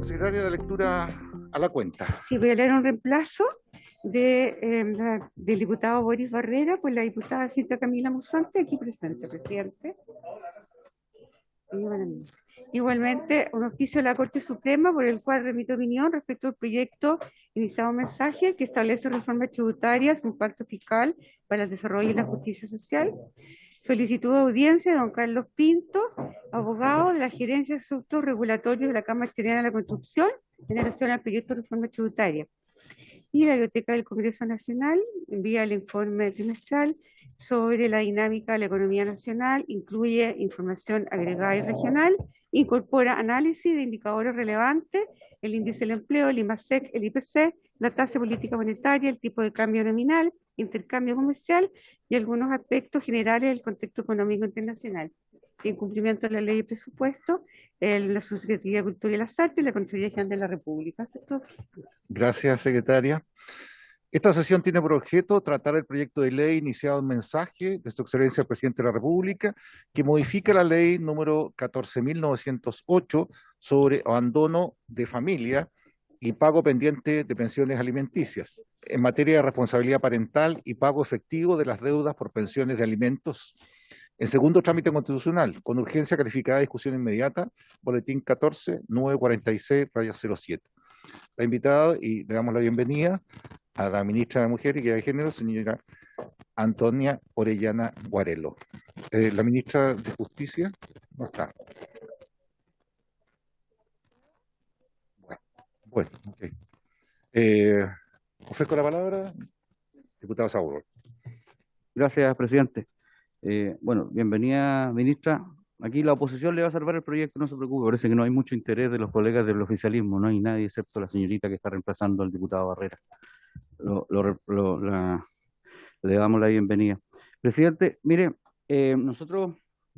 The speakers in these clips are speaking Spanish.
Secretaria de lectura a la cuenta. Sí, voy a leer un reemplazo del diputado Boris Barrera por la diputada Cinta Camila Musante, aquí presente, presidente. Igualmente, un oficio de la Corte Suprema por el cual remito opinión respecto al proyecto iniciado mensaje que establece reformas tributarias, un pacto fiscal para el desarrollo y la justicia social. Solicitud de audiencia de don Carlos Pinto, abogado de la Gerencia de Asuntos Regulatorios de la Cámara Chilena de la Construcción, en relación al proyecto de reforma tributaria. Y la Biblioteca del Congreso Nacional envía el informe trimestral sobre la dinámica de la economía nacional, incluye información agregada y regional, incorpora análisis de indicadores relevantes, el índice del empleo, el IMASEC, el IPC, la tasa política monetaria, el tipo de cambio nominal, intercambio comercial y algunos aspectos generales del contexto económico internacional. En cumplimiento de la ley de presupuesto, la Subsecretaría de Cultura y las Artes y la Contraloría General de la República. Gracias, secretaria. Esta sesión tiene por objeto tratar el proyecto de ley iniciado en mensaje de Su Excelencia el Presidente de la República, que modifica la ley número 14.908 sobre abandono de familia y pago pendiente de pensiones alimenticias, en materia de responsabilidad parental y pago efectivo de las deudas por pensiones de alimentos, en segundo trámite constitucional, con urgencia calificada de discusión inmediata, boletín 14.946-07. La invitada, y le damos la bienvenida a la ministra de Mujer y Equidad de Género, señora Antonia Orellana Guarello. La ministra de Justicia no está. Bueno, ok. Ofrezco la palabra, diputado Saúl. Gracias, presidente. Bueno, bienvenida, ministra. Aquí la oposición le va a salvar el proyecto, no se preocupe, parece que no hay mucho interés de los colegas del oficialismo, no hay nadie excepto la señorita que está reemplazando al diputado Barrera. Le damos la bienvenida. Presidente, mire, nosotros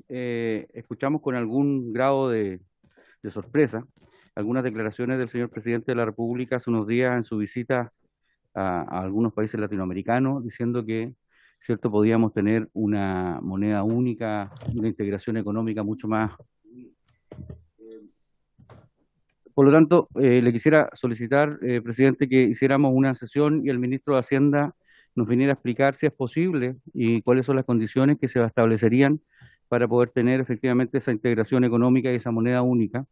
escuchamos con algún grado de sorpresa algunas declaraciones del señor presidente de la República hace unos días en su visita a algunos países latinoamericanos, diciendo que, cierto, podíamos tener una moneda única, una integración económica mucho más. Por lo tanto, le quisiera solicitar, presidente, que hiciéramos una sesión y el ministro de Hacienda nos viniera a explicar si es posible y cuáles son las condiciones que se establecerían para poder tener efectivamente esa integración económica y esa moneda única.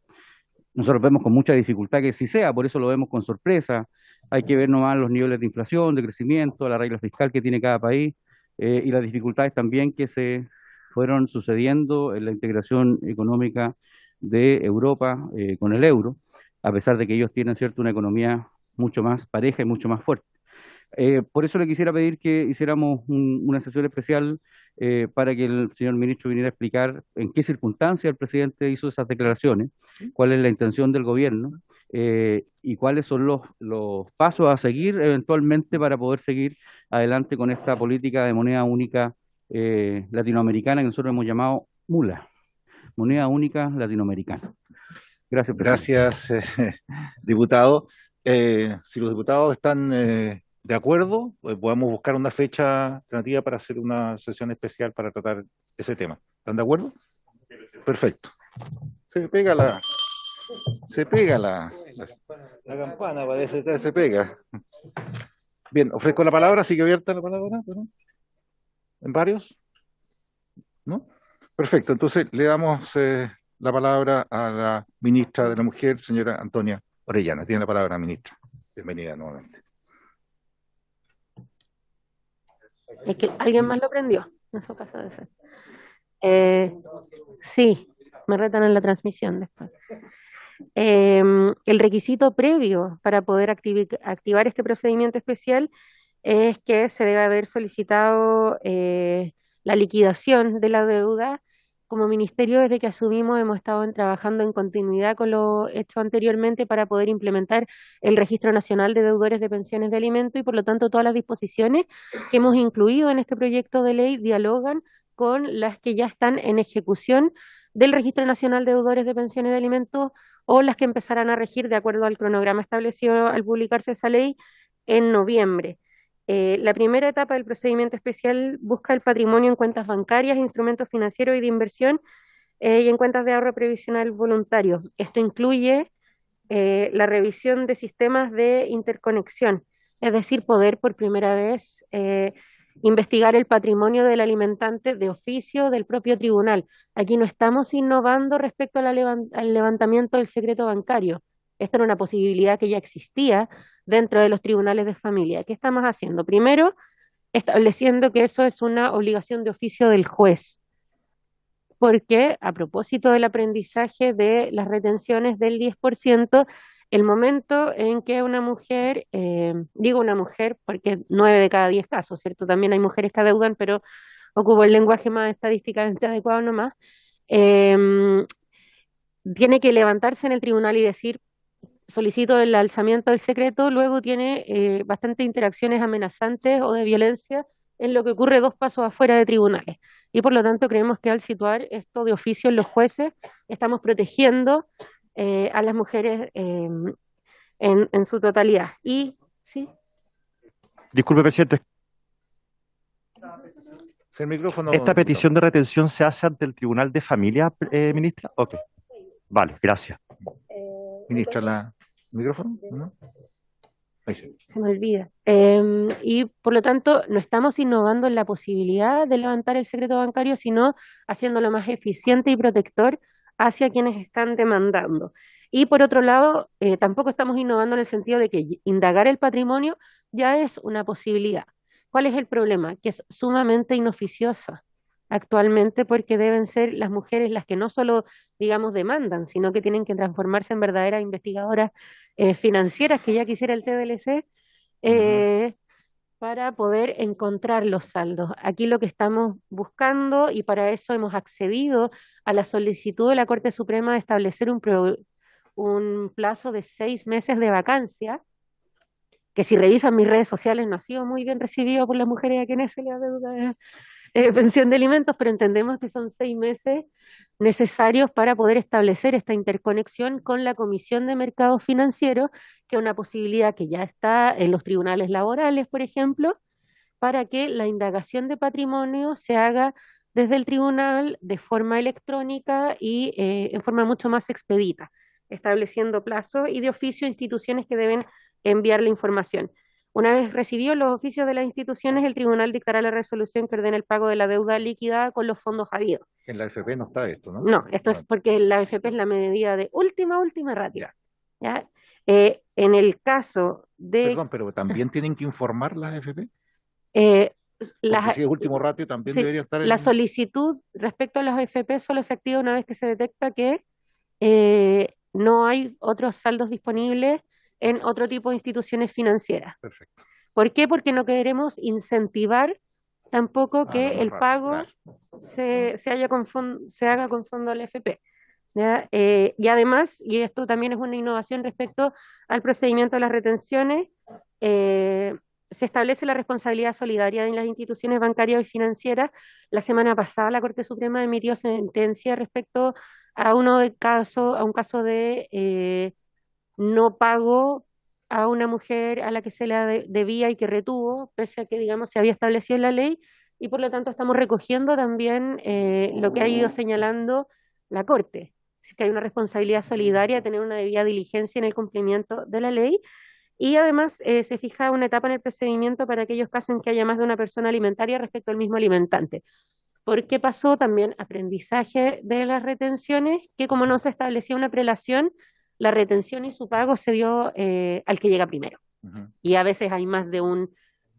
Nosotros vemos con mucha dificultad que sí sea, por eso lo vemos con sorpresa. Hay que ver nomás los niveles de inflación, de crecimiento, la regla fiscal que tiene cada país y las dificultades también que se fueron sucediendo en la integración económica de Europa con el euro, a pesar de que ellos tienen, cierto, una economía mucho más pareja y mucho más fuerte. Por eso le quisiera pedir que hiciéramos una sesión especial para que el señor ministro viniera a explicar en qué circunstancias el presidente hizo esas declaraciones, cuál es la intención del gobierno y cuáles son los pasos a seguir eventualmente para poder seguir adelante con esta política de moneda única latinoamericana que nosotros hemos llamado MULA, moneda única latinoamericana. Gracias, presidente. Gracias, diputado. Si los diputados están de acuerdo, podemos buscar una fecha alternativa para hacer una sesión especial para tratar ese tema. ¿Están de acuerdo? Perfecto. Se pega la campana, parece que se pega. Bien, ofrezco la palabra, sigue abierta la palabra, ¿no? ¿En varios? ¿No? Perfecto, entonces le damos la palabra a la ministra de la Mujer, señora Antonia Orellana. Tiene la palabra, ministra. Bienvenida nuevamente. Es que alguien más lo prendió, eso pasa de ser. Sí, me retan en la transmisión después. El requisito previo para poder activar este procedimiento especial es que se debe haber solicitado la liquidación de la deuda. Como ministerio, desde que asumimos, hemos estado trabajando en continuidad con lo hecho anteriormente para poder implementar el Registro Nacional de Deudores de Pensiones de Alimentos y, por lo tanto, todas las disposiciones que hemos incluido en este proyecto de ley dialogan con las que ya están en ejecución del Registro Nacional de Deudores de Pensiones de Alimentos o las que empezarán a regir de acuerdo al cronograma establecido al publicarse esa ley en noviembre. La primera etapa del procedimiento especial busca el patrimonio en cuentas bancarias, instrumentos financieros y de inversión y en cuentas de ahorro previsional voluntario. Esto incluye la revisión de sistemas de interconexión, es decir, poder por primera vez investigar el patrimonio del alimentante de oficio del propio tribunal. Aquí no estamos innovando respecto a al levantamiento del secreto bancario. Esta era una posibilidad que ya existía dentro de los tribunales de familia. ¿Qué estamos haciendo? Primero, estableciendo que eso es una obligación de oficio del juez, porque a propósito del aprendizaje de las retenciones del 10%, el momento en que una mujer, digo una mujer porque 9 de cada 10 casos, ¿cierto? También hay mujeres que adeudan, pero ocupo el lenguaje más estadísticamente adecuado nomás, eh, tiene que levantarse en el tribunal y decir, solicito el alzamiento del secreto, luego tiene bastantes interacciones amenazantes o de violencia en lo que ocurre 2 pasos afuera de tribunales. Y por lo tanto creemos que al situar esto de oficio en los jueces, estamos protegiendo a las mujeres en su totalidad. Y, sí. Disculpe, presidente, El micrófono, ¿esta diputado. petición de retención se hace ante el Tribunal de Familia, ministra? Ok, vale, gracias. Ministra, ¿el micrófono? ¿No? Ahí sí. Se me olvida. Y por lo tanto, no estamos innovando en la posibilidad de levantar el secreto bancario, sino haciéndolo más eficiente y protector hacia quienes están demandando. Y por otro lado, tampoco estamos innovando en el sentido de que indagar el patrimonio ya es una posibilidad. ¿Cuál es el problema? Que es sumamente inoficiosa actualmente porque deben ser las mujeres las que no solo, digamos, demandan, sino que tienen que transformarse en verdaderas investigadoras financieras, que ya quisiera el TDLC, eh, para poder encontrar los saldos. Aquí lo que estamos buscando, y para eso hemos accedido a la solicitud de la Corte Suprema de establecer un plazo de 6 meses de vacancia, que si revisan mis redes sociales no ha sido muy bien recibido por las mujeres a quienes se les adeuda pensión de alimentos, pero entendemos que son 6 meses necesarios para poder establecer esta interconexión con la Comisión de Mercados Financieros, que es una posibilidad que ya está en los tribunales laborales, por ejemplo, para que la indagación de patrimonio se haga desde el tribunal de forma electrónica y en forma mucho más expedita, estableciendo plazos y de oficio instituciones que deben enviar la información. Una vez recibidos los oficios de las instituciones, el tribunal dictará la resolución que ordena el pago de la deuda liquidada con los fondos habidos. En la FP no está esto, ¿no? No, esto es porque la AFP es la medida de última ratio. ¿Ya? En el caso de... Perdón, pero ¿también tienen que informar las FP? eh, Porque si es último ratio, también sí, debería estar la solicitud respecto a las AFP solo se activa una vez que se detecta que no hay otros saldos disponibles en otro tipo de instituciones financieras. Perfecto. ¿Por qué? Porque no queremos incentivar tampoco que no, el claro, pago claro. se haga con fondo al FP. ¿Ya? Y además, y esto también es una innovación respecto al procedimiento de las retenciones, se establece la responsabilidad solidaria en las instituciones bancarias y financieras. La semana pasada la Corte Suprema emitió sentencia respecto a un caso de no pago a una mujer a la que se le debía y que retuvo, pese a que, digamos, se había establecido en la ley, y por lo tanto estamos recogiendo también lo que ha ido señalando la Corte. Así que hay una responsabilidad solidaria de tener una debida diligencia en el cumplimiento de la ley, y además se fija una etapa en el procedimiento para aquellos casos en que haya más de una persona alimentaria respecto al mismo alimentante. ¿Por qué pasó también aprendizaje de las retenciones? Que como no se establecía una prelación, la retención y su pago se dio al que llega primero. Ujú. Y a veces hay más de un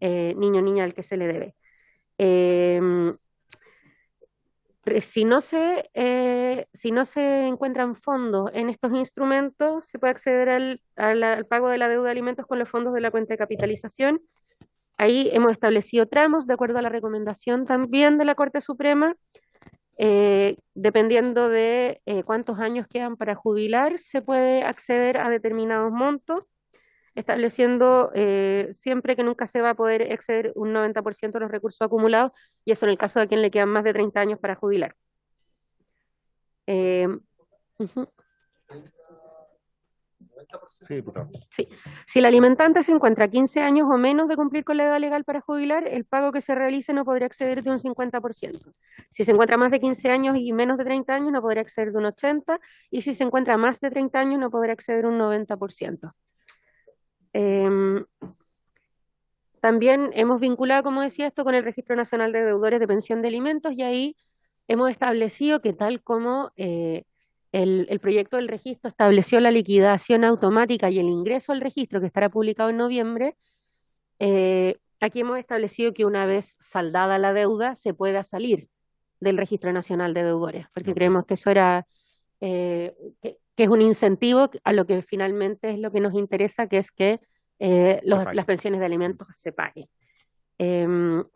niño o niña al que se le debe. Si no se encuentran fondos en estos instrumentos, se puede acceder al pago de la deuda de alimentos con los fondos de la cuenta de capitalización. Ahí hemos establecido tramos de acuerdo a la recomendación también de la Corte Suprema. Dependiendo de cuántos años quedan para jubilar, se puede acceder a determinados montos, estableciendo siempre que nunca se va a poder exceder un 90% de los recursos acumulados, y eso en el caso de quien le quedan más de 30 años para jubilar. Ujú. Sí, diputado. Sí. Si el alimentante se encuentra a 15 años o menos de cumplir con la edad legal para jubilar, el pago que se realice no podrá exceder de un 50%. Si se encuentra más de 15 años y menos de 30 años, no podrá exceder de un 80%, y si se encuentra más de 30 años, no podrá exceder un 90%. También hemos vinculado, como decía, esto con el Registro Nacional de Deudores de Pensión de Alimentos, y ahí hemos establecido que tal como el proyecto del registro estableció la liquidación automática y el ingreso al registro, que estará publicado en noviembre, aquí hemos establecido que una vez saldada la deuda se pueda salir del Registro Nacional de Deudores, porque creemos que eso era, que es un incentivo a lo que finalmente es lo que nos interesa, que es que las pensiones de alimentos se paguen.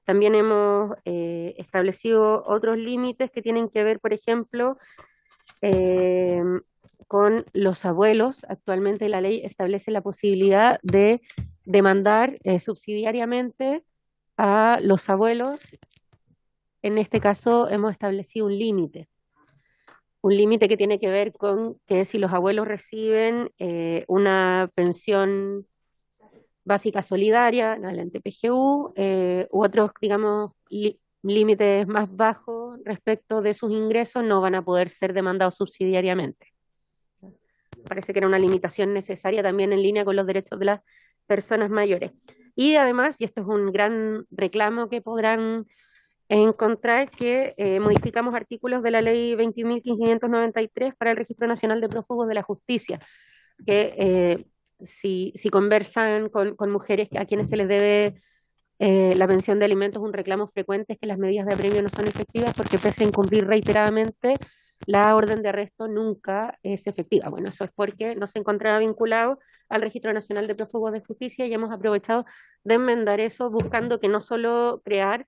También hemos establecido otros límites que tienen que ver, por ejemplo, con los abuelos. Actualmente la ley establece la posibilidad de demandar subsidiariamente a los abuelos. En este caso hemos establecido un límite que tiene que ver con que si los abuelos reciben una pensión básica solidaria, la PGU, u otros, digamos, límites más bajos respecto de sus ingresos, no van a poder ser demandados subsidiariamente. Parece que era una limitación necesaria también en línea con los derechos de las personas mayores. Y además, y esto es un gran reclamo que podrán encontrar, que modificamos artículos de la ley 21.593 para el Registro Nacional de Prófugos de la Justicia, que si conversan con mujeres a quienes se les debe la pensión de alimentos, un reclamo frecuente es que las medidas de apremio no son efectivas porque pese a incumplir reiteradamente, la orden de arresto nunca es efectiva. Bueno, eso es porque no se encontraba vinculado al Registro Nacional de Prófugos de Justicia, y hemos aprovechado de enmendar eso, buscando que no solo crear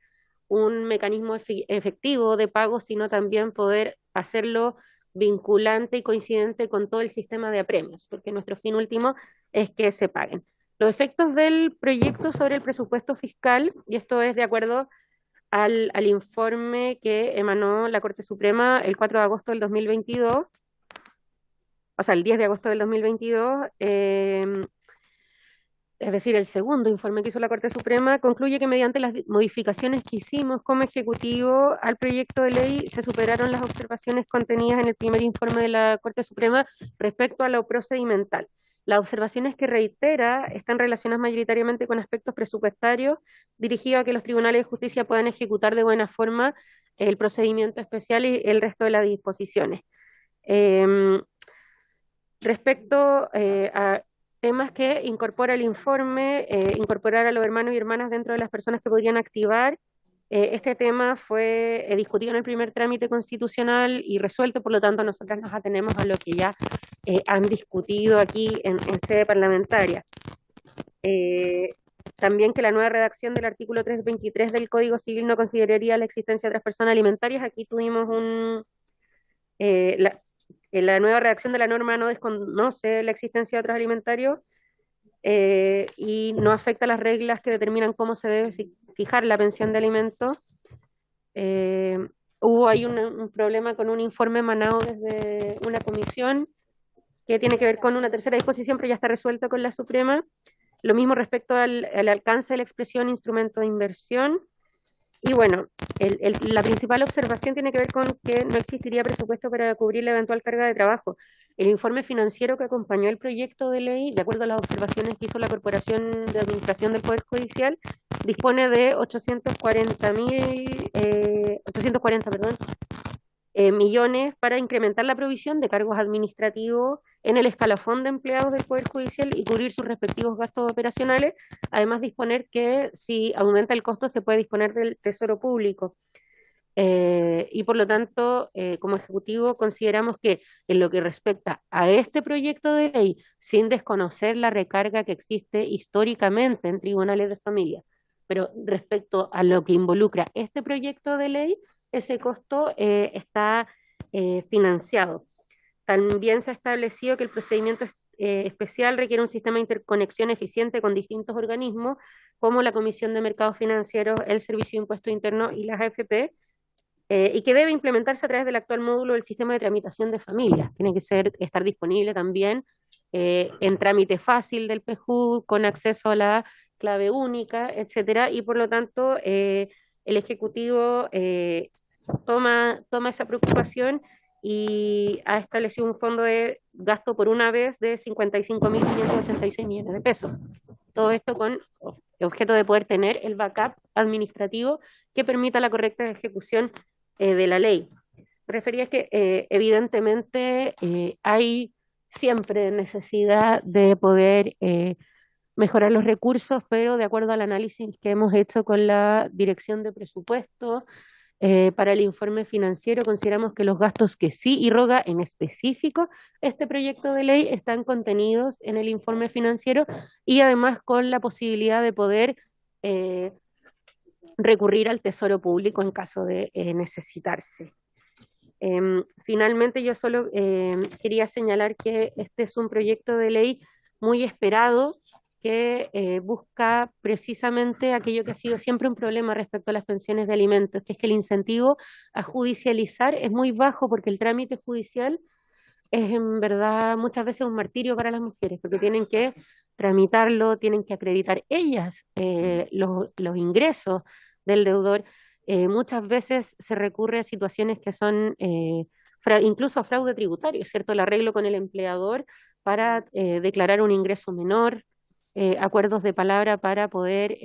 un mecanismo efectivo de pago, sino también poder hacerlo vinculante y coincidente con todo el sistema de apremios, porque nuestro fin último es que se paguen. Los efectos del proyecto sobre el presupuesto fiscal, y esto es de acuerdo al informe que emanó la Corte Suprema el 4 de agosto del 2022, o sea, el 10 de agosto del 2022, es decir, el segundo informe que hizo la Corte Suprema, concluye que mediante las modificaciones que hicimos como Ejecutivo al proyecto de ley se superaron las observaciones contenidas en el primer informe de la Corte Suprema respecto a lo procedimental. Las observaciones que reitera están relacionadas mayoritariamente con aspectos presupuestarios dirigidos a que los tribunales de justicia puedan ejecutar de buena forma el procedimiento especial y el resto de las disposiciones. Respecto a temas que incorpora el informe, incorporar a los hermanos y hermanas dentro de las personas que podrían activar. Este tema fue discutido en el primer trámite constitucional y resuelto, por lo tanto nosotras nos atenemos a lo que ya han discutido aquí en sede parlamentaria. También que la nueva redacción del artículo 323 del Código Civil no consideraría la existencia de otras personas alimentarias. Aquí tuvimos la nueva redacción de la norma no desconoce la existencia de otros alimentarios y no afecta las reglas que determinan cómo se debe fijar la pensión de alimentos. Hubo ahí un problema con un informe emanado desde una comisión que tiene que ver con una tercera disposición, pero ya está resuelto con la Suprema. Lo mismo respecto al alcance de la expresión instrumento de inversión. Y bueno, la principal observación tiene que ver con que no existiría presupuesto para cubrir la eventual carga de trabajo. El informe financiero que acompañó el proyecto de ley, de acuerdo a las observaciones que hizo la Corporación de Administración del Poder Judicial, dispone de 840 millones para incrementar la provisión de cargos administrativos en el escalafón de empleados del Poder Judicial y cubrir sus respectivos gastos operacionales. Además, disponer que si aumenta el costo se puede disponer del Tesoro Público. Y por lo tanto, como Ejecutivo, consideramos que en lo que respecta a este proyecto de ley, sin desconocer la recarga que existe históricamente en tribunales de familia, pero respecto a lo que involucra este proyecto de ley, ese costo está financiado. También se ha establecido que el procedimiento especial requiere un sistema de interconexión eficiente con distintos organismos, como la Comisión de Mercados Financieros, el Servicio de Impuesto Interno y las AFP, y que debe implementarse a través del actual módulo del sistema de tramitación de familias. Tiene que estar disponible también en trámite fácil del PJU, con acceso a la clave única, etcétera, y por lo tanto el Ejecutivo toma esa preocupación y ha establecido un fondo de gasto por una vez de 55.586 millones de pesos. Todo esto con objeto de poder tener el backup administrativo que permita la correcta ejecución de la ley. Me refería a que evidentemente hay siempre necesidad de poder mejorar los recursos, pero de acuerdo al análisis que hemos hecho con la Dirección de Presupuestos, para el informe financiero consideramos que los gastos que sí irroga en específico este proyecto de ley están contenidos en el informe financiero y además con la posibilidad de poder recurrir al Tesoro Público en caso de necesitarse. Finalmente, yo solo quería señalar que este es un proyecto de ley muy esperado que busca precisamente aquello que ha sido siempre un problema respecto a las pensiones de alimentos, que es que el incentivo a judicializar es muy bajo porque el trámite judicial es en verdad muchas veces un martirio para las mujeres, porque tienen que tramitarlo, tienen que acreditar ellas los ingresos del deudor. Muchas veces se recurre a situaciones que son incluso a fraude tributario, ¿cierto? El arreglo con el empleador para declarar un ingreso menor, acuerdos de palabra para poder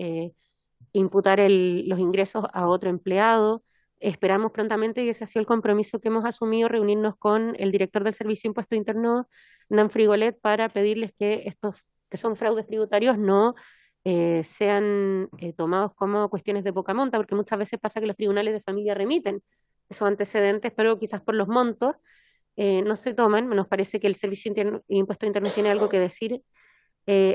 imputar los ingresos a otro empleado. Esperamos prontamente, y ese ha sido el compromiso que hemos asumido, reunirnos con el director del Servicio de Impuesto Interno, Nan Frigolet, para pedirles que estos que son fraudes tributarios no sean tomados como cuestiones de poca monta, porque muchas veces pasa que los tribunales de familia remiten esos antecedentes, pero quizás por los montos no se toman. Nos parece que el Servicio de Impuesto Interno tiene algo que decir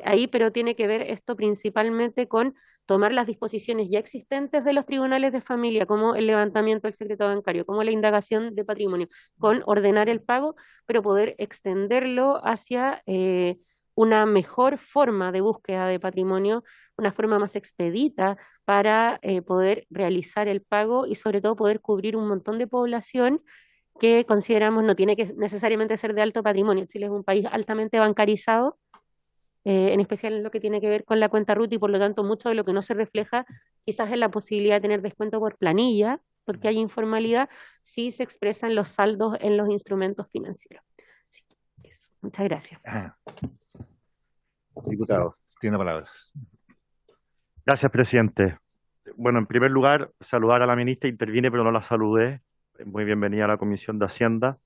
ahí, pero tiene que ver esto principalmente con tomar las disposiciones ya existentes de los tribunales de familia, como el levantamiento del secreto bancario, como la indagación de patrimonio, con ordenar el pago, pero poder extenderlo hacia una mejor forma de búsqueda de patrimonio, una forma más expedita para poder realizar el pago y sobre todo poder cubrir un montón de población que consideramos no tiene que necesariamente ser de alto patrimonio. Chile es un país altamente bancarizado, en especial en lo que tiene que ver con la cuenta RUT, y por lo tanto mucho de lo que no se refleja quizás en la posibilidad de tener descuento por planilla, porque hay informalidad, sí se expresan los saldos en los instrumentos financieros. Así que eso. Muchas gracias. Diputado, tiene palabras. Gracias, presidente. Bueno, en primer lugar, saludar a la ministra. Intervine, pero no la saludé. Muy bienvenida a la Comisión de Hacienda.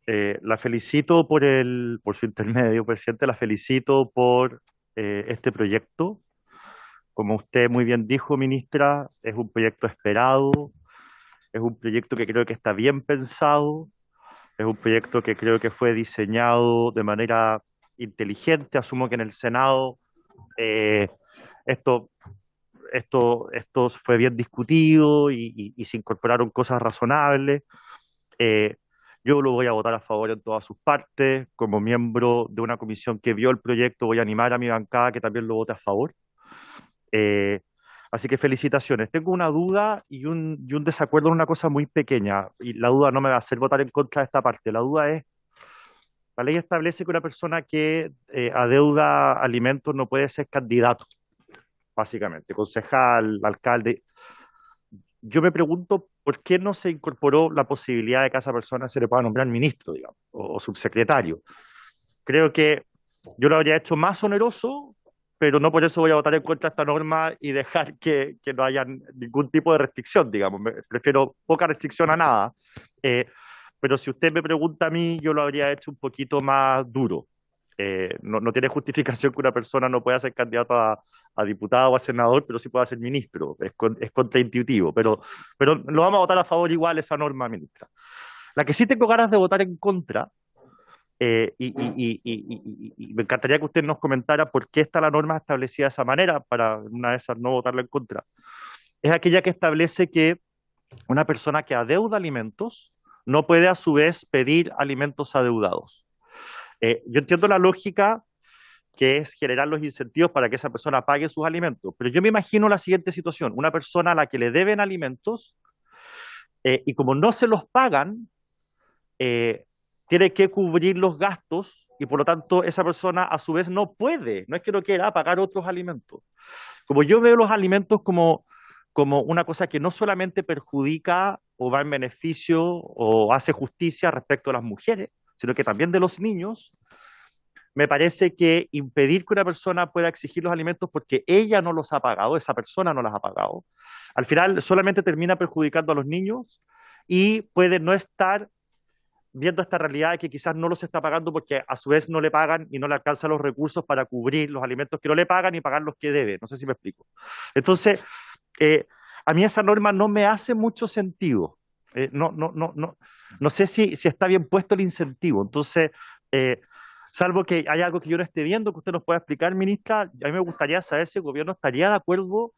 La felicito por su intermedio, presidente. La felicito por este proyecto. Como usted muy bien dijo, ministra, es un proyecto esperado, es un proyecto que creo que está bien pensado, es un proyecto que creo que fue diseñado de manera inteligente. Asumo que en el Senado esto, esto fue bien discutido y se incorporaron cosas razonables. Yo lo voy a votar a favor en todas sus partes. Como miembro de una comisión que vio el proyecto, voy a animar a mi bancada que también lo vote a favor. Así que felicitaciones. Tengo una duda y un desacuerdo en una cosa muy pequeña, y la duda no me va a hacer votar en contra de esta parte. La duda es, la ley establece que una persona que adeuda alimentos no puede ser candidato, básicamente, concejal, alcalde. Yo me pregunto por qué no se incorporó la posibilidad de que a esa persona se le pueda nombrar ministro, digamos, o subsecretario. Creo que yo lo habría hecho más oneroso, pero no por eso voy a votar en contra de esta norma y dejar que no haya ningún tipo de restricción, digamos. Prefiero poca restricción a nada. Pero si usted me pregunta a mí, yo lo habría hecho un poquito más duro. No tiene justificación que una persona no pueda ser candidato a diputado o a senador, pero sí pueda ser ministro. Es contraintuitivo, pero lo vamos a votar a favor igual esa norma, ministra. La que sí tengo ganas de votar en contra, y me encantaría que usted nos comentara por qué está la norma establecida de esa manera, para una de esas no votarla en contra, es aquella que establece que una persona que adeuda alimentos no puede a su vez pedir alimentos adeudados. Yo entiendo la lógica, que es generar los incentivos para que esa persona pague sus alimentos, pero yo me imagino la siguiente situación: una persona a la que le deben alimentos y como no se los pagan, tiene que cubrir los gastos y por lo tanto esa persona a su vez no puede, no es que no quiera pagar otros alimentos. Como yo veo los alimentos como una cosa que no solamente perjudica o va en beneficio o hace justicia respecto a las mujeres, sino que también de los niños, me parece que impedir que una persona pueda exigir los alimentos porque ella no los ha pagado, esa persona no los ha pagado, al final solamente termina perjudicando a los niños y puede no estar viendo esta realidad de que quizás no los está pagando porque a su vez no le pagan y no le alcanzan los recursos para cubrir los alimentos que no le pagan y pagar los que debe. No sé si me explico. Entonces, a mí esa norma no me hace mucho sentido. No sé si está bien puesto el incentivo. Entonces, salvo que haya algo que yo no esté viendo, que usted nos pueda explicar, ministra, a mí me gustaría saber si el gobierno estaría de acuerdo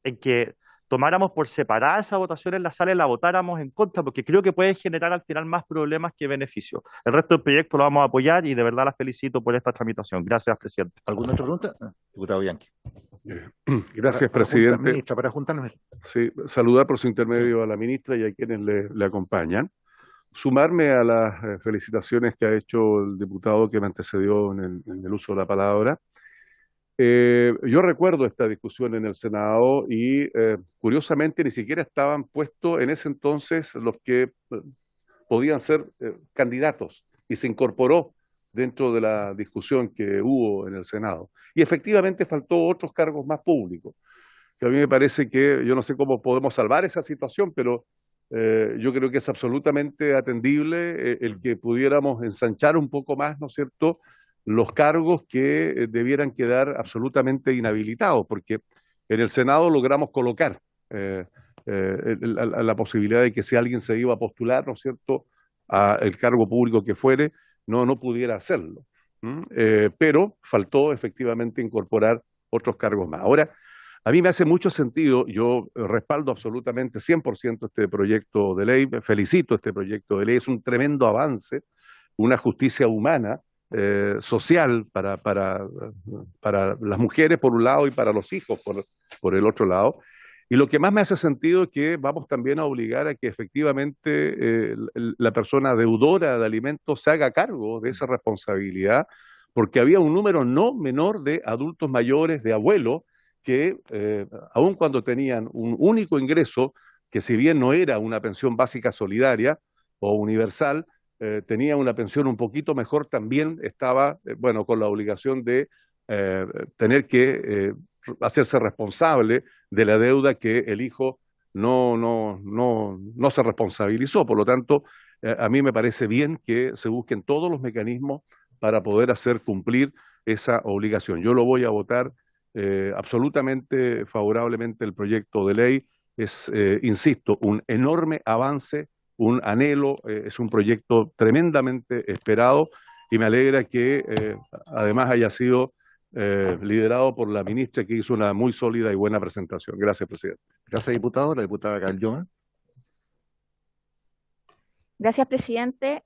en que tomáramos por separada esa votación en la sala y la votáramos en contra, porque creo que puede generar al final más problemas que beneficios. El resto del proyecto lo vamos a apoyar y de verdad la felicito por esta tramitación. Gracias, presidente. ¿Alguna otra pregunta? Diputado Bianchi. Gracias, presidente. Ministra, para juntarnos. Sí, saludar por su intermedio a la ministra y a quienes le acompañan. Sumarme a las felicitaciones que ha hecho el diputado que me antecedió en el uso de la palabra. Yo recuerdo esta discusión en el Senado y curiosamente ni siquiera estaban puestos en ese entonces los que podían ser candidatos y se incorporó dentro de la discusión que hubo en el Senado. Y efectivamente faltó otros cargos más públicos, que a mí me parece que, yo no sé cómo podemos salvar esa situación, pero yo creo que es absolutamente atendible el que pudiéramos ensanchar un poco más, ¿no es cierto?, los cargos que debieran quedar absolutamente inhabilitados, porque en el Senado logramos colocar la posibilidad de que si alguien se iba a postular, ¿no es cierto?, a el cargo público que fuere, no pudiera hacerlo. Pero faltó efectivamente incorporar otros cargos más. Ahora, a mí me hace mucho sentido, yo respaldo absolutamente 100% este proyecto de ley, felicito este proyecto de ley, es un tremendo avance, una justicia humana, social para las mujeres por un lado y para los hijos por el otro lado. Y lo que más me hace sentido es que vamos también a obligar a que efectivamente la persona deudora de alimentos se haga cargo de esa responsabilidad, porque había un número no menor de adultos mayores, de abuelos, que aun cuando tenían un único ingreso, que si bien no era una pensión básica solidaria o universal, tenía una pensión un poquito mejor, también estaba, bueno, con la obligación de tener que hacerse responsable de la deuda que el hijo no se responsabilizó. Por lo tanto, a mí me parece bien que se busquen todos los mecanismos para poder hacer cumplir esa obligación. Yo lo voy a votar absolutamente favorablemente el proyecto de ley. Es, insisto, un enorme avance, un anhelo, es un proyecto tremendamente esperado y me alegra que además haya sido liderado por la ministra, que hizo una muy sólida y buena presentación. Gracias, presidente. Gracias, diputado. La diputada Carl. Gracias, presidente.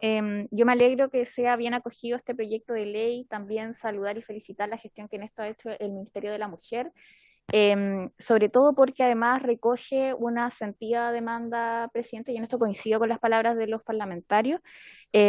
Yo me alegro que sea bien acogido este proyecto de ley. También saludar y felicitar la gestión que en esto ha hecho el Ministerio de la Mujer. Sobre todo porque además recoge una sentida demanda, presidente, y en esto coincido con las palabras de los parlamentarios,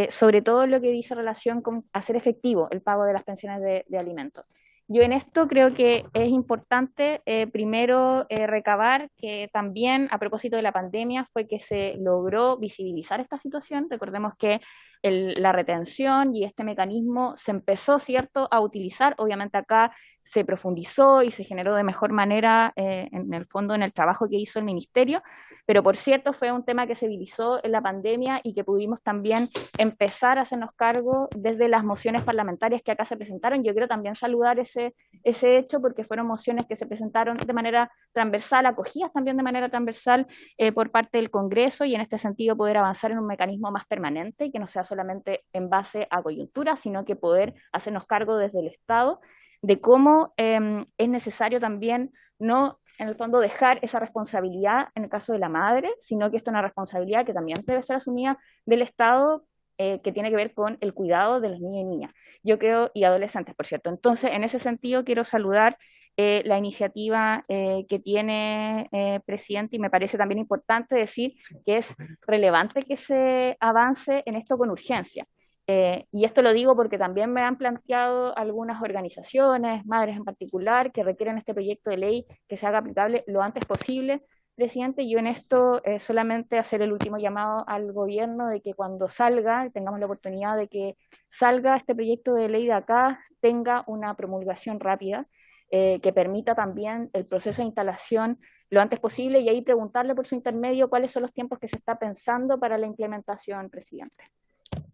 sobre todo lo que dice relación con hacer efectivo el pago de las pensiones de alimentos. Yo en esto creo que es importante primero recabar que también a propósito de la pandemia fue que se logró visibilizar esta situación. Recordemos que la retención y este mecanismo se empezó, ¿cierto?, a utilizar. Obviamente acá se profundizó y se generó de mejor manera en el fondo en el trabajo que hizo el ministerio, pero por cierto fue un tema que se visibilizó en la pandemia y que pudimos también empezar a hacernos cargo desde las mociones parlamentarias que acá se presentaron. Yo quiero también saludar ese hecho porque fueron mociones que se presentaron de manera transversal, acogidas también de manera transversal por parte del Congreso, y en este sentido poder avanzar en un mecanismo más permanente y que no sea solamente en base a coyuntura, sino que poder hacernos cargo desde el Estado de cómo es necesario también no, en el fondo, dejar esa responsabilidad en el caso de la madre, sino que esto es una responsabilidad que también debe ser asumida del Estado, que tiene que ver con el cuidado de los niños y niñas, yo creo, y adolescentes, por cierto. Entonces, en ese sentido, quiero saludar la iniciativa que tiene presidente, y me parece también importante decir que es relevante que se avance en esto con urgencia. Y esto lo digo porque también me han planteado algunas organizaciones, madres en particular, que requieren este proyecto de ley que se haga aplicable lo antes posible. Presidente, yo en esto solamente hacer el último llamado al gobierno de que cuando salga, tengamos la oportunidad de que salga este proyecto de ley de acá, tenga una promulgación rápida, que permita también el proceso de instalación lo antes posible y ahí preguntarle por su intermedio cuáles son los tiempos que se está pensando para la implementación, presidente.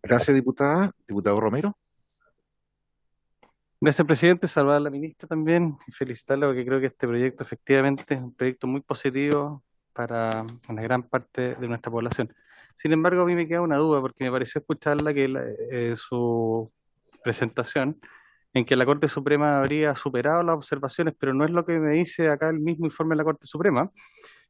Gracias, diputada. Diputado Romero. Gracias, presidente. Saludar a la ministra también y felicitarla porque creo que este proyecto efectivamente es un proyecto muy positivo para una gran parte de nuestra población. Sin embargo, a mí me queda una duda porque me pareció escucharla que su presentación en que la Corte Suprema habría superado las observaciones, pero no es lo que me dice acá el mismo informe de la Corte Suprema,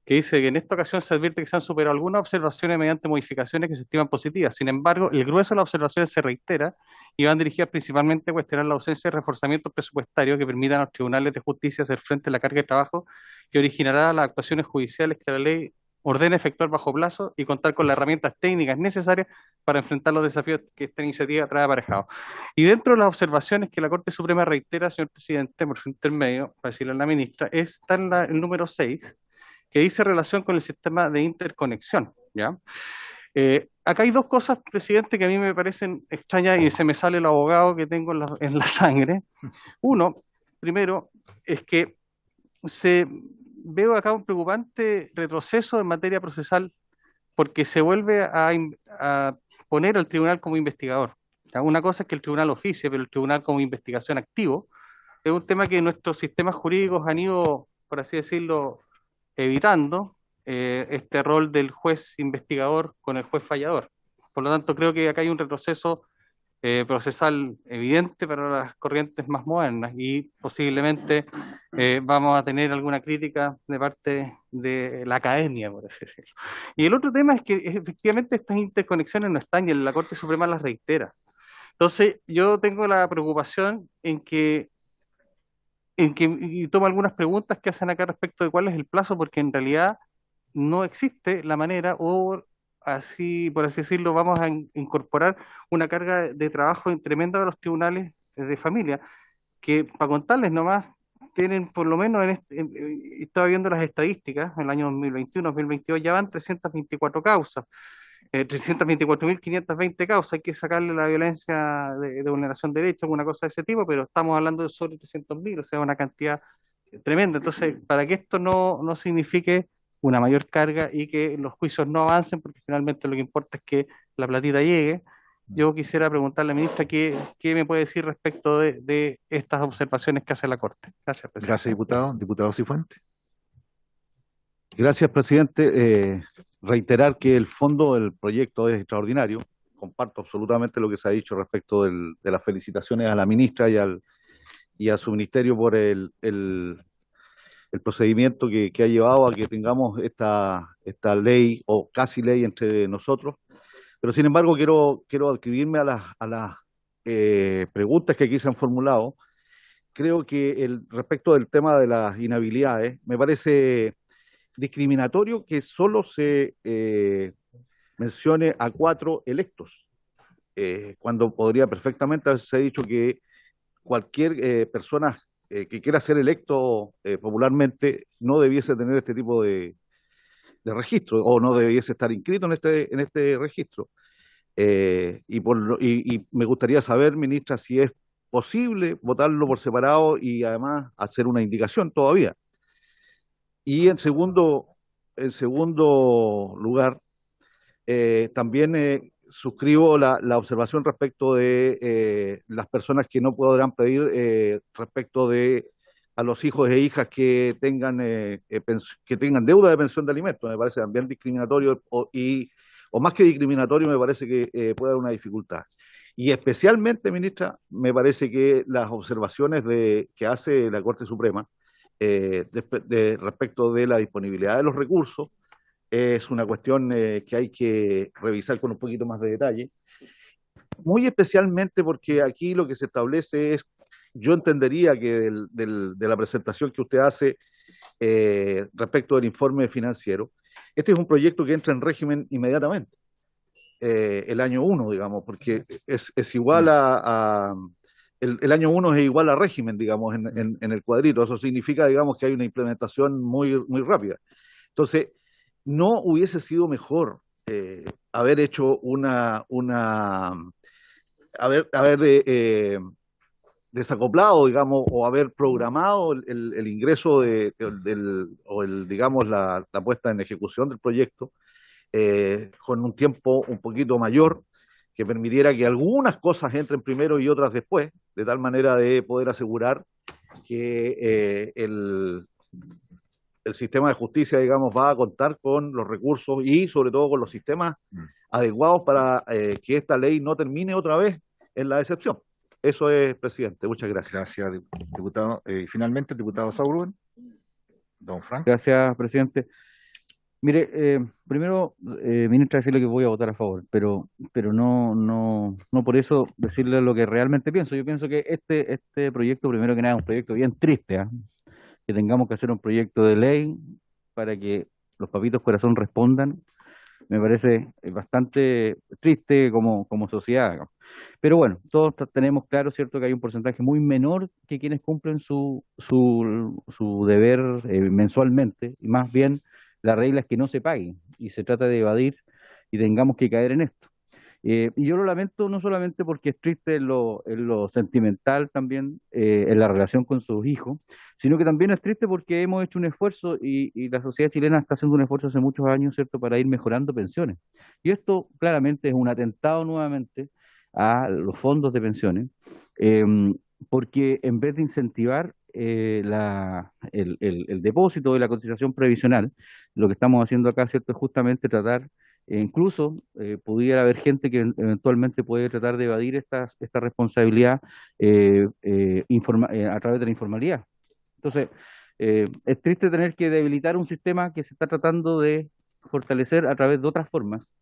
que dice que en esta ocasión se advierte que se han superado algunas observaciones mediante modificaciones que se estiman positivas. Sin embargo, el grueso de las observaciones se reitera y van dirigidas principalmente a cuestionar la ausencia de reforzamientos presupuestarios que permitan a los tribunales de justicia hacer frente a la carga de trabajo que originará las actuaciones judiciales que la ley ordena efectuar bajo plazo y contar con las herramientas técnicas necesarias para enfrentar los desafíos que esta iniciativa trae aparejados. Y dentro de las observaciones que la Corte Suprema reitera, señor presidente, por su intermedio, para decirle a la ministra, está en el número 6, que dice relación con el sistema de interconexión, ¿ya? Acá hay dos cosas, presidente, que a mí me parecen extrañas y se me sale el abogado que tengo en la sangre. Uno, primero, es que veo acá un preocupante retroceso en materia procesal porque se vuelve a poner al tribunal como investigador. ¿Ya? Una cosa es que el tribunal oficie, pero el tribunal como investigación activo es un tema que nuestros sistemas jurídicos han ido, por así decirlo, evitando este rol del juez investigador con el juez fallador. Por lo tanto, creo que acá hay un retroceso procesal evidente para las corrientes más modernas y posiblemente vamos a tener alguna crítica de parte de la academia, por así decirlo. Y el otro tema es que efectivamente estas interconexiones no están y la Corte Suprema las reitera. Entonces, yo tengo la preocupación y tomo algunas preguntas que hacen acá respecto de cuál es el plazo, porque en realidad no existe la manera, o así, por así decirlo, vamos a incorporar una carga de trabajo tremenda de los tribunales de familia, que para contarles nomás, tienen por lo menos, estaba viendo las estadísticas, en el año 2021-2022 ya van 324 causas. 324.520 causas, hay que sacarle la violencia de vulneración de derechos, alguna cosa de ese tipo, pero estamos hablando de sobre 300.000, o sea, una cantidad tremenda. Entonces, para que esto no signifique una mayor carga y que los juicios no avancen, porque finalmente lo que importa es que la platita llegue, yo quisiera preguntarle a la ministra qué me puede decir respecto de estas observaciones que hace la Corte. Gracias, presidente. Gracias, diputado. Diputado Cifuentes. Gracias, presidente. Reiterar que el fondo del proyecto es extraordinario. Comparto absolutamente lo que se ha dicho respecto de las felicitaciones a la ministra y a su ministerio por el procedimiento que ha llevado a que tengamos esta ley o casi ley entre nosotros. Pero sin embargo quiero adscribirme a las preguntas que aquí se han formulado. Creo que respecto del tema de las inhabilidades, me parece discriminatorio que solo se mencione a 4 electos, cuando podría perfectamente haberse dicho que cualquier persona que quiera ser electo popularmente no debiese tener este tipo de registro o no debiese estar inscrito en este registro. Y me gustaría saber, ministra, si es posible votarlo por separado y además hacer una indicación todavía. Y en segundo lugar, también suscribo la observación respecto de las personas que no podrán pedir respecto de a los hijos e hijas que tengan deuda de pensión de alimentos. Me parece también discriminatorio o más que discriminatorio, me parece que puede haber una dificultad. Y especialmente, ministra, me parece que las observaciones que hace la Corte Suprema respecto de la disponibilidad de los recursos es una cuestión que hay que revisar con un poquito más de detalle, muy especialmente porque aquí lo que se establece es, yo entendería que de la presentación que usted hace respecto del informe financiero, este es un proyecto que entra en régimen inmediatamente. el año 1, digamos, porque es igual el año 1 es igual a régimen, digamos, en el cuadrito. Eso significa, digamos, que hay una implementación muy rápida. Entonces, ¿no hubiese sido mejor haber hecho haber desacoplado, digamos, o haber programado el ingreso digamos, la puesta en ejecución del proyecto con un tiempo un poquito mayor que permitiera que algunas cosas entren primero y otras después, de tal manera de poder asegurar que el sistema de justicia, digamos, va a contar con los recursos y sobre todo con los sistemas adecuados para que esta ley no termine otra vez en la decepción. Eso es, presidente. Muchas gracias. Gracias, diputado. Finalmente, el diputado Sauruben. Don Frank. Gracias, presidente. Mire, primero, ministra, decirle que voy a votar a favor, pero no por eso decirle lo que realmente pienso. Yo pienso que este proyecto, primero que nada, es un proyecto bien triste, ¿ah? Que tengamos que hacer un proyecto de ley para que los papitos corazón respondan, me parece bastante triste como sociedad, digamos. Pero bueno, todos tenemos claro, ¿cierto?, que hay un porcentaje muy menor que quienes cumplen su deber mensualmente, y más bien la regla es que no se paguen, y se trata de evadir y tengamos que caer en esto. Y yo lo lamento no solamente porque es triste en lo sentimental también, en la relación con sus hijos, sino que también es triste porque hemos hecho un esfuerzo y la sociedad chilena está haciendo un esfuerzo hace muchos años, ¿cierto?, para ir mejorando pensiones. Y esto claramente es un atentado nuevamente a los fondos de pensiones, eh, porque en vez de incentivar el depósito de la cotización previsional, lo que estamos haciendo acá, ¿cierto?, es justamente tratar, incluso pudiera haber gente que eventualmente puede tratar de evadir esta responsabilidad a través de la informalidad. Entonces, es triste tener que debilitar un sistema que se está tratando de fortalecer a través de otras formas,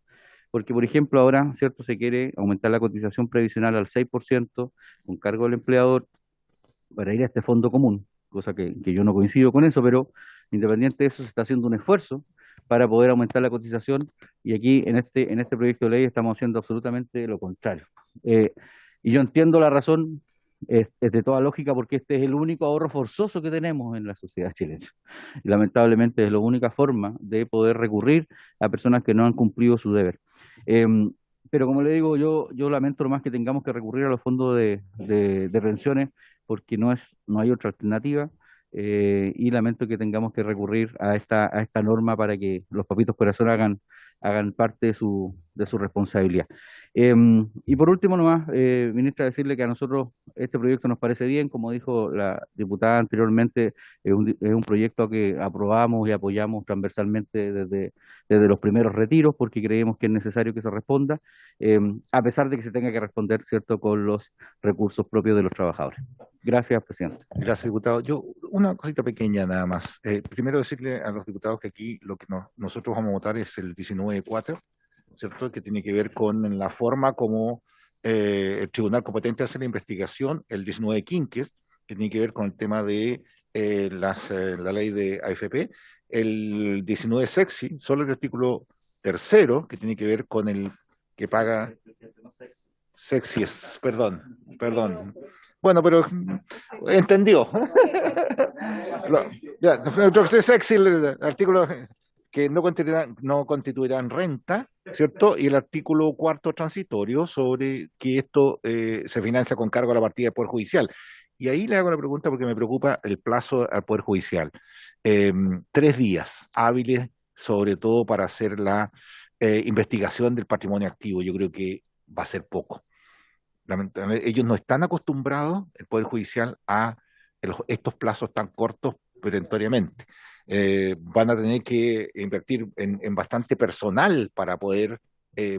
porque, por ejemplo, ahora, ¿cierto?, se quiere aumentar la cotización previsional al 6% con cargo del empleador para ir a este fondo común, cosa que yo no coincido con eso, pero independiente de eso, se está haciendo un esfuerzo para poder aumentar la cotización, y aquí en este proyecto de ley estamos haciendo absolutamente lo contrario. Y yo entiendo la razón, es de toda lógica, porque este es el único ahorro forzoso que tenemos en la sociedad chilena. Y lamentablemente es la única forma de poder recurrir a personas que no han cumplido su deber. Pero como le digo, yo lamento más que tengamos que recurrir a los fondos de pensiones, porque no hay otra alternativa, y lamento que tengamos que recurrir a esta norma para que los papitos corazón hagan parte de su responsabilidad. Y por último nomás, ministra, decirle que a nosotros este proyecto nos parece bien, como dijo la diputada anteriormente, es un proyecto que aprobamos y apoyamos transversalmente desde los primeros retiros, porque creemos que es necesario que se responda, a pesar de que se tenga que responder, ¿cierto?, con los recursos propios de los trabajadores. Gracias, presidente. Gracias, diputado. Una cosita pequeña nada más. Primero decirle a los diputados que aquí lo que nosotros vamos a votar es el 19.4, ¿cierto?, que tiene que ver con la forma como el tribunal competente hace la investigación, el 19.5, que tiene que ver con el tema de la ley de AFP, el 19.6, solo el artículo 3, que tiene que ver con el que paga sexy, perdón. Bueno, pero entendió. Sexy, el artículo que no constituirán renta, ¿cierto? Y el artículo 4 transitorio sobre que esto se financia con cargo a la partida del Poder Judicial. Y ahí le hago la pregunta porque me preocupa el plazo al Poder Judicial. 3 días hábiles, sobre todo para hacer la investigación del patrimonio activo. Yo creo que va a ser poco. Lamentablemente, ellos no están acostumbrados, el Poder Judicial, a estos plazos tan cortos perentoriamente. Van a tener que invertir en bastante personal para poder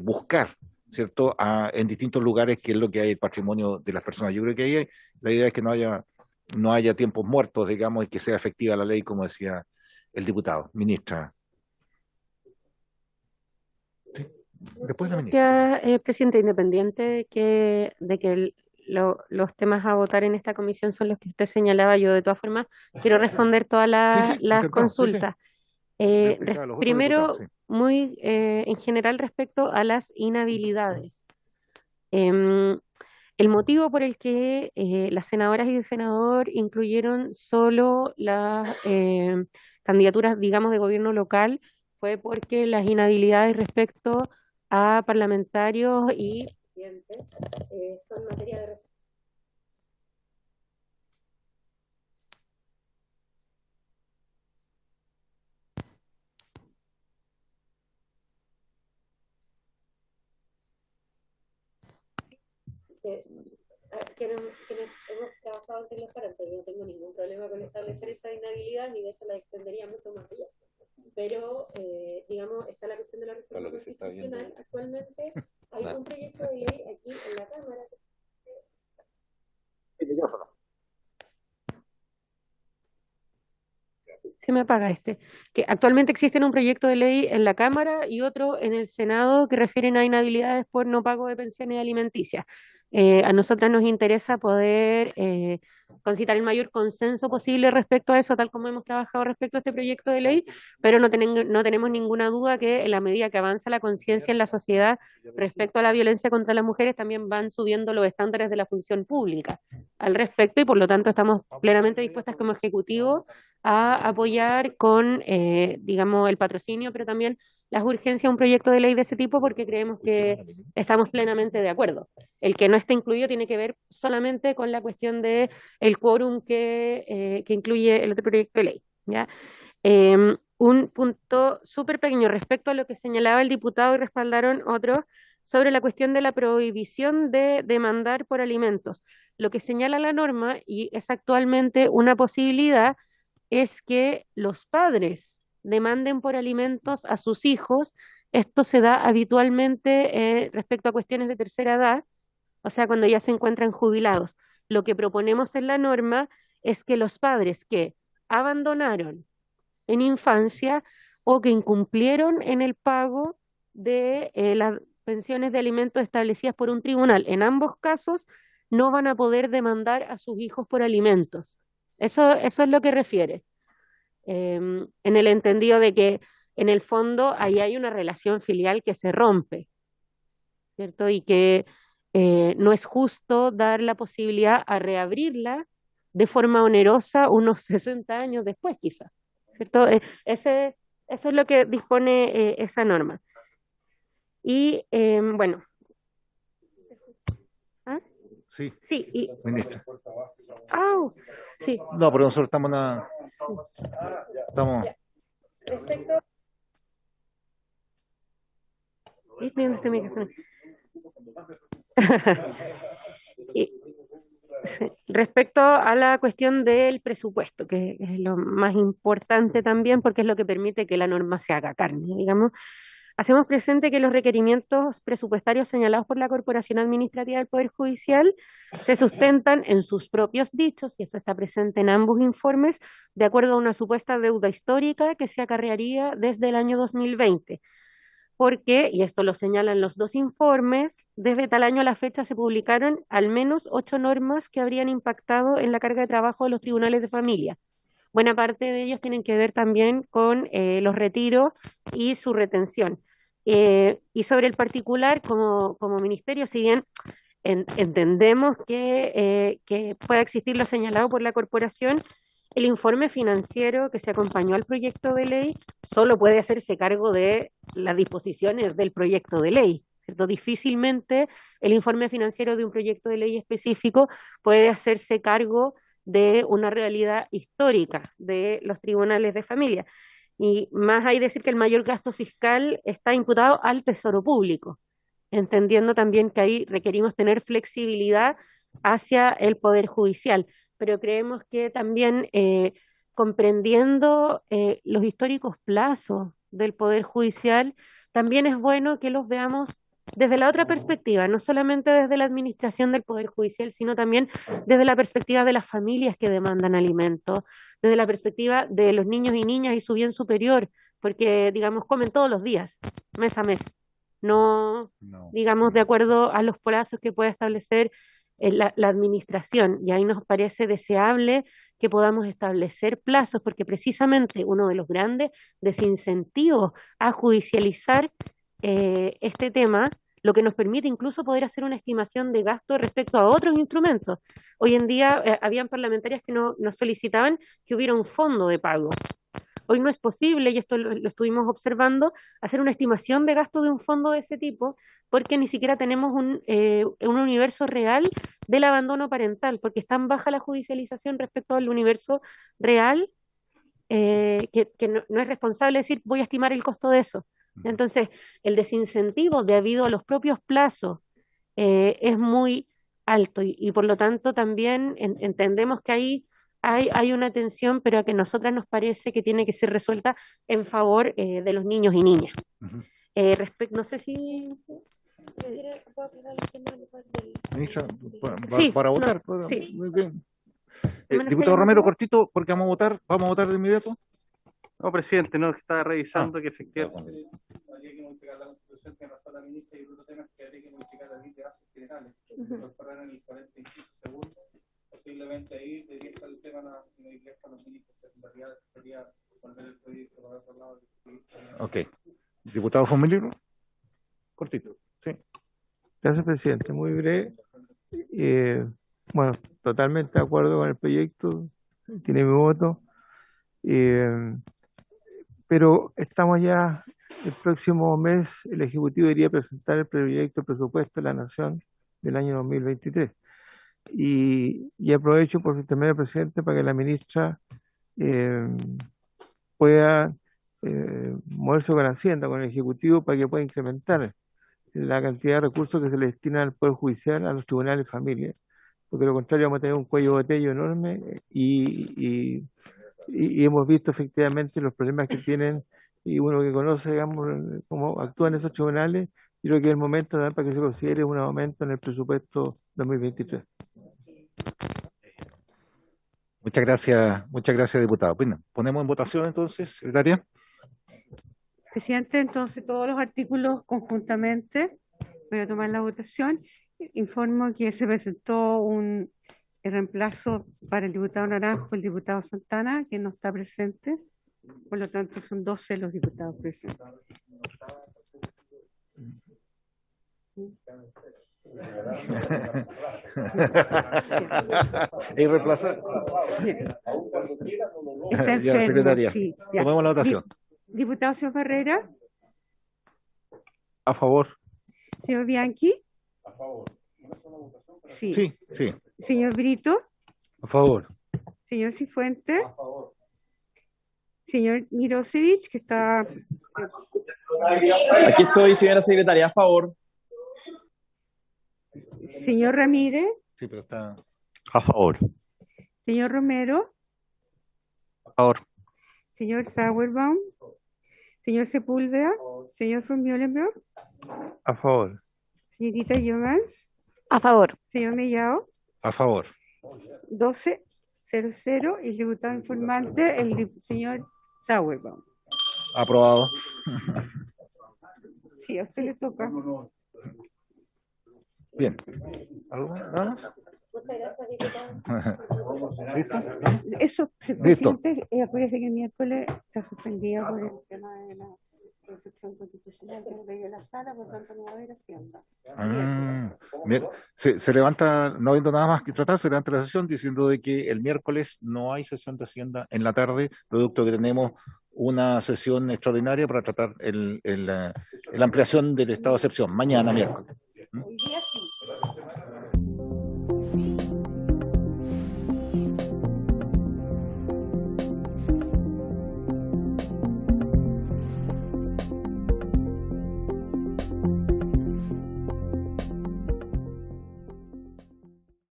buscar, ¿cierto?, en distintos lugares qué es lo que hay el patrimonio de las personas. Yo creo que ahí la idea es que no haya tiempos muertos, digamos, y que sea efectiva la ley, como decía el diputado. Ministra. Sí. Después la ministra. Gracias, presidente, independiente de que los temas a votar en esta comisión son los que usted señalaba, yo de todas formas quiero responder todas las encantado, consultas. Primero, muy en general respecto a las inhabilidades. Em, el motivo por el que las senadoras y el senador incluyeron solo las candidaturas, digamos, de gobierno local fue porque las inhabilidades respecto a parlamentarios y presidentes son materia de... quienes hemos trabajado en Telefónica, yo no tengo ningún problema con establecer esa inhabilidad ni de hecho la extendería mucho más allá. Pero, digamos, está la cuestión de la reforma constitucional. Actualmente hay un proyecto de ley aquí en la Cámara. Se me apaga este. Que actualmente existe un proyecto de ley en la Cámara y otro en el Senado que refieren a inhabilidades por no pago de pensiones alimenticias. A nosotras nos interesa poder concitar el mayor consenso posible respecto a eso, tal como hemos trabajado respecto a este proyecto de ley, pero no tenemos ninguna duda que en la medida que avanza la conciencia en la sociedad respecto a la violencia contra las mujeres, también van subiendo los estándares de la función pública al respecto y por lo tanto estamos plenamente dispuestas como Ejecutivo a apoyar con, digamos, el patrocinio, pero también las urgencias a un proyecto de ley de ese tipo porque creemos que estamos plenamente de acuerdo. El que no esté incluido tiene que ver solamente con la cuestión de el quórum que incluye el otro proyecto de ley, ¿ya? Un punto súper pequeño respecto a lo que señalaba el diputado y respaldaron otros sobre la cuestión de la prohibición de demandar por alimentos. Lo que señala la norma, y es actualmente una posibilidad, es que los padres demanden por alimentos a sus hijos. Esto se da habitualmente respecto a cuestiones de tercera edad, o sea, cuando ya se encuentran jubilados. Lo que proponemos en la norma es que los padres que abandonaron en infancia o que incumplieron en el pago de las pensiones de alimentos establecidas por un tribunal, en ambos casos, no van a poder demandar a sus hijos por alimentos. Eso es lo que refiere. En el entendido de que en el fondo ahí hay una relación filial que se rompe, ¿cierto? Y que no es justo dar la posibilidad a reabrirla de forma onerosa unos 60 años después, quizás, ¿cierto? Eso es lo que dispone esa norma. Y bueno. ¿Ah? Sí, Sí, y... ministra. ¡Au! Sí. No, pero nosotros estamos estamos... Respecto... ¿Viste este micrófono? Y, respecto a la cuestión del presupuesto, que es lo más importante también porque es lo que permite que la norma se haga carne, digamos, hacemos presente que los requerimientos presupuestarios señalados por la Corporación Administrativa del Poder Judicial se sustentan en sus propios dichos, y eso está presente en ambos informes, de acuerdo a una supuesta deuda histórica que se acarrearía desde el año 2020. Porque, y esto lo señalan los dos informes, desde tal año a la fecha se publicaron al menos 8 normas que habrían impactado en la carga de trabajo de los tribunales de familia. Buena parte de ellos tienen que ver también con los retiros y su retención. Y sobre el particular, como ministerio, si bien entendemos que pueda existir lo señalado por la corporación, el informe financiero que se acompañó al proyecto de ley solo puede hacerse cargo de las disposiciones del proyecto de ley, ¿cierto? Difícilmente el informe financiero de un proyecto de ley específico puede hacerse cargo de una realidad histórica de los tribunales de familia. Y más hay decir que el mayor gasto fiscal está imputado al Tesoro Público, entendiendo también que ahí requerimos tener flexibilidad hacia el Poder Judicial, pero creemos que también comprendiendo los históricos plazos del Poder Judicial, también es bueno que los veamos desde la otra perspectiva, no solamente desde la administración del Poder Judicial, sino también desde la perspectiva de las familias que demandan alimentos, desde la perspectiva de los niños y niñas y su bien superior, porque, digamos, comen todos los días, mes a mes, no, digamos, de acuerdo a los plazos que puede establecer la administración, y ahí nos parece deseable que que podamos establecer plazos, porque precisamente uno de los grandes desincentivos a judicializar este tema, lo que nos permite incluso poder hacer una estimación de gasto respecto a otros instrumentos. Hoy en día habían parlamentarias que nos solicitaban que hubiera un fondo de pago. Hoy no es posible, y esto lo estuvimos observando, hacer una estimación de gasto de un fondo de ese tipo, porque ni siquiera tenemos un universo real del abandono parental, porque es tan baja la judicialización respecto al universo real que no es responsable decir voy a estimar el costo de eso. Entonces, el desincentivo debido a los propios plazos es muy alto y por lo tanto también entendemos que ahí hay una tensión, pero que a nosotras nos parece que tiene que ser resuelta en favor de los niños y niñas. No sé si... Ministra, Sí, para no, votar. sí. Muy bien. Menos Diputado que- Romero, cortito, porque vamos a votar de inmediato. No, presidente, no, estaba revisando que efectivamente habría que modificar la Constitución que pasó la ministra y otro tema es que habría que modificar las leyes de bases generales, que se incorporaran en el 45 segundos, posiblemente ahí debería estar el tema no iría a los ministros, que en realidad sería volver el proyecto para otro lado. Ok. Diputado Fomilio, cortito. Sí. Gracias, presidente. Muy breve. Bueno, totalmente de acuerdo con el proyecto, tiene mi voto. Pero estamos ya, el próximo mes, el Ejecutivo debería presentar el proyecto de presupuesto de la Nación del año 2023. Y aprovecho por su intermedio, presidente, para que la ministra pueda moverse con Hacienda, con el Ejecutivo, para que pueda incrementar la cantidad de recursos que se le destina al Poder Judicial, a los tribunales de familia, porque de lo contrario vamos a tener un cuello de botella enorme y hemos visto efectivamente los problemas que tienen y uno que conoce, digamos, cómo actúan esos tribunales. Y creo que es el momento también para que se considere un aumento en el presupuesto 2023. Muchas gracias, diputado. Bueno, ponemos en votación entonces, secretaria. Presidente, entonces todos los artículos conjuntamente, voy a tomar la votación. Informo que se presentó el reemplazo para el diputado Naranjo, el diputado Santana, que no está presente. Por lo tanto, son 12 los diputados presentes. ¿Y reemplazar? Está Ya, enfermo, secretaria. sí, ya. Tomemos la votación. Diputado señor Barrera, A favor. señor Bianchi. Sí. Sí, sí. Señor Brito, A favor. señor Cifuentes, señor Mirosevic, que está... Aquí estoy, señora secretaria, a favor. Señor Ramírez, Sí, pero está. A favor. señor Romero, A favor. señor Sauerbaum, señor Sepúlveda, señor von Meulenberg, A favor. señorita Jomans, A favor. señor Mellao, A favor. 12-0-0, y el diputado informante, señor Sauerbaum. Aprobado. Sí, a usted le toca. Bien. ¿Algo más? ¿Nada más? ¿Listo? Eso, Listo. presidente, acuérdese que el miércoles está suspendida por el tema de la excepción constitucional que nos dio la sala, por tanto no va a haber Hacienda. Bien. Se levanta, no habiendo nada más que tratar, se levanta la sesión diciendo de que el miércoles no hay sesión de Hacienda en la tarde, producto que tenemos una sesión extraordinaria para tratar la ampliación del estado de excepción, mañana miércoles. Hoy día